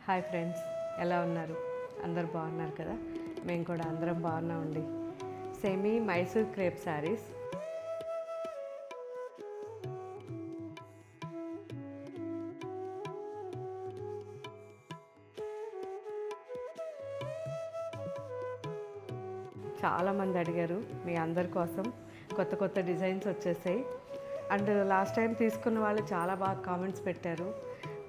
Hi friends, ఎలా ఉన్నారు? అందరు బాగున్నారు కదా? మేము కూడా అందరం బాగున్నామండి. సెమీ మైసూర్ క్రేప్ శారీస్ చాలామంది అడిగారు. మీ అందరి కోసం కొత్త కొత్త డిజైన్స్ వచ్చేసాయి. అండ్ లాస్ట్ టైం తీసుకున్న వాళ్ళు చాలా బాగా కామెంట్స్ పెట్టారు.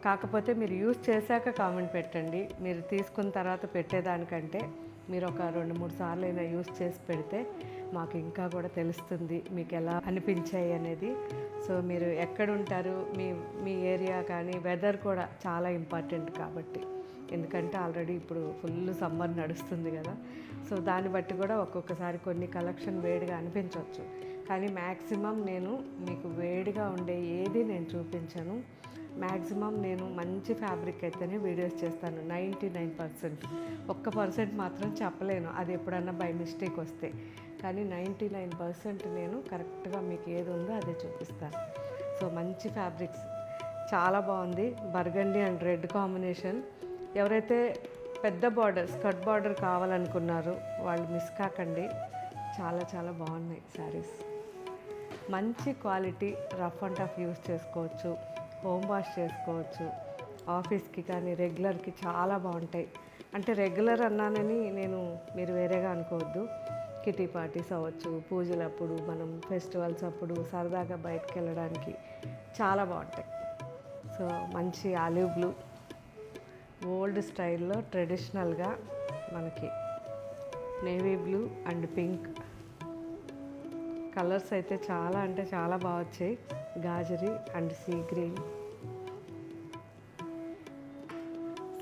కాకపోతే మీరు యూజ్ చేశాక కామెంట్ పెట్టండి. మీరు తీసుకున్న తర్వాత పెట్టేదానికంటే మీరు ఒక 2-3 సార్లు అయినా యూజ్ చేసి పెడితే మాకు ఇంకా కూడా తెలుస్తుంది మీకు ఎలా అనిపించాయి అనేది. సో మీరు ఎక్కడుంటారు, మీ ఏరియా కానీ వెదర్ కూడా చాలా ఇంపార్టెంట్ కాబట్టి, ఎందుకంటే ఆల్రెడీ ఇప్పుడు ఫుల్ సమ్మర్ నడుస్తుంది కదా. సో దాన్ని బట్టి కూడా ఒక్కొక్కసారి కొన్ని కలెక్షన్ వేడిగా అనిపించవచ్చు. కానీ మ్యాక్సిమం నేను మీకు వేడిగా ఉండే ఏది నేను చూపించను. మ్యాక్సిమం నేను మంచి ఫ్యాబ్రిక్ అయితేనే వీడియోస్ చేస్తాను. 99%. 1% మాత్రం చెప్పలేను, అది ఎప్పుడన్నా బై మిస్టేక్ వస్తే. కానీ 99% నేను కరెక్ట్గా మీకు ఏది ఉందో అదే చూపిస్తాను. సో మంచి ఫ్యాబ్రిక్స్, చాలా బాగుంది. Burgundy and red combination. ఎవరైతే పెద్ద బార్డర్, స్కర్ట్ బార్డర్ కావాలనుకున్నారో వాళ్ళు మిస్ కాకండి. చాలా చాలా బాగున్నాయి శారీస్. మంచి quality, rough and tough use చేసుకోవచ్చు, హోమ్ వాష్ చేసుకోవచ్చు, ఆఫీస్కి కానీ రెగ్యులర్కి చాలా బాగుంటాయి. అంటే రెగ్యులర్ అన్నానని మీరు వేరేగా అనుకోవద్దు. కిటీ పార్టీస్ అవ్వచ్చు, పూజలప్పుడు, మనం ఫెస్టివల్స్ అప్పుడు సరదాగా బయటకు వెళ్ళడానికి చాలా బాగుంటాయి. సో మంచి ఆలివ్ బ్లూ, ఓల్డ్ స్టైల్లో ట్రెడిషనల్గా మనకి navy blue and pink colours అయితే చాలా అంటే చాలా బాగా వచ్చాయి. గాజరీ అండ్ సీ గ్రీన్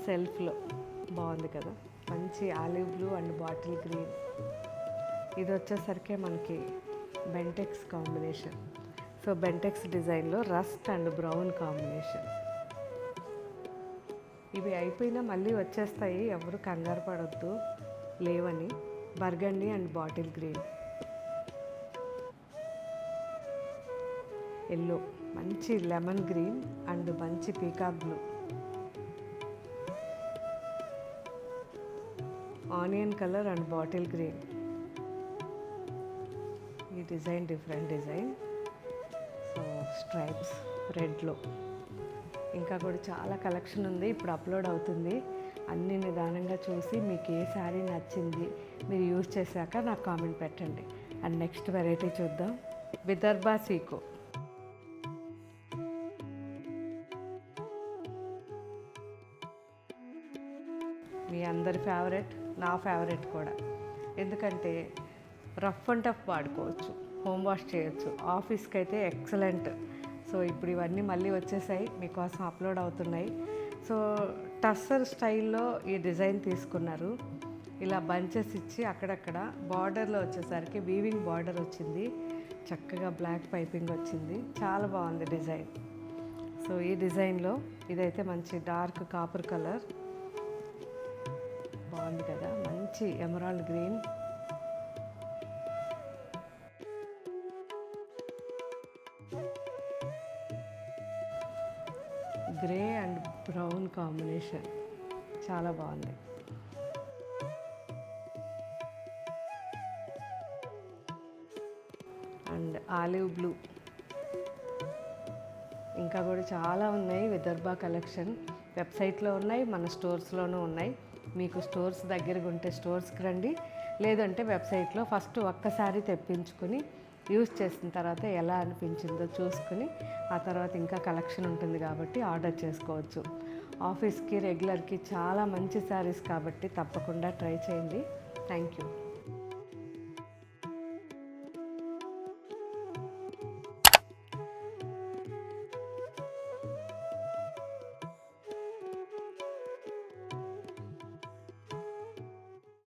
సెల్ఫ్లో బాగుంది కదా. మంచి olive blue and bottle green. ఇది వచ్చేసరికి మనకి బెంటెక్స్ కాంబినేషన్. సో బెంటెక్స్ డిజైన్లో రస్ట్ అండ్ బ్రౌన్ కాంబినేషన్. ఇవి అయిపోయినా మళ్ళీ వచ్చేస్తాయి, ఎవరు కంగారు పడొద్దు లేవని. Burgundy and bottle green, yellow, మంచి లెమన్ గ్రీన్ అండ్ మంచి peacock blue, onion colour and bottle green. ఈ design different design. So stripes రెడ్లో. ఇంకా కూడా చాలా కలెక్షన్ ఉంది, ఇప్పుడు అప్లోడ్ అవుతుంది. అన్నీ నిదానంగా చూసి మీకు ఏ శారీ నచ్చింది మీరు యూజ్ చేశాక నాకు కామెంట్ పెట్టండి. అండ్ నెక్స్ట్ వెరైటీ చూద్దాం. విదర్భ సీకో. మీ అందరి ఫేవరెట్, నా ఫేవరెట్ కూడా. ఎందుకంటే రఫ్ అండ్ టఫ్ వాడుకోవచ్చు, హోమ్ వాష్ చేయొచ్చు, ఆఫీస్కి అయితే ఎక్సలెంట్. సో ఇప్పుడు ఇవన్నీ మళ్ళీ వచ్చేసాయి, మీకోసం అప్లోడ్ అవుతున్నాయి. సో టస్సర్ స్టైల్లో ఈ డిజైన్ తీసుకున్నారు. ఇలా బంచెస్ ఇచ్చి అక్కడక్కడ బార్డర్లో వచ్చేసరికి వీవింగ్ బార్డర్ వచ్చింది, చక్కగా బ్లాక్ పైపింగ్ వచ్చింది. చాలా బాగుంది డిజైన్. సో ఈ డిజైన్లో ఇదైతే మంచి డార్క్ కాపర్ కలర్, బాగుంది కదా. మంచి emerald green, grey and brown combination, చాలా బాగుంది. And olive blue. ఇంకా కూడా చాలా ఉన్నాయి విదర్భ కలెక్షన్. వెబ్సైట్లో ఉన్నాయి, మన స్టోర్స్లోనూ ఉన్నాయి. మీకు స్టోర్స్ దగ్గరగా ఉంటే స్టోర్స్కి రండి, లేదంటే వెబ్సైట్లో ఫస్ట్ ఒక్కసారి తెప్పించుకొని యూజ్ చేసిన తర్వాత ఎలా అనిపించిందో చూసుకుని ఆ తర్వాత ఇంకా కలెక్షన్ ఉంటుంది కాబట్టి ఆర్డర్ చేసుకోవచ్చు. ఆఫీస్కి రెగ్యులర్కి చాలా మంచి శారీస్ కాబట్టి తప్పకుండా ట్రై చేయండి. Thank you.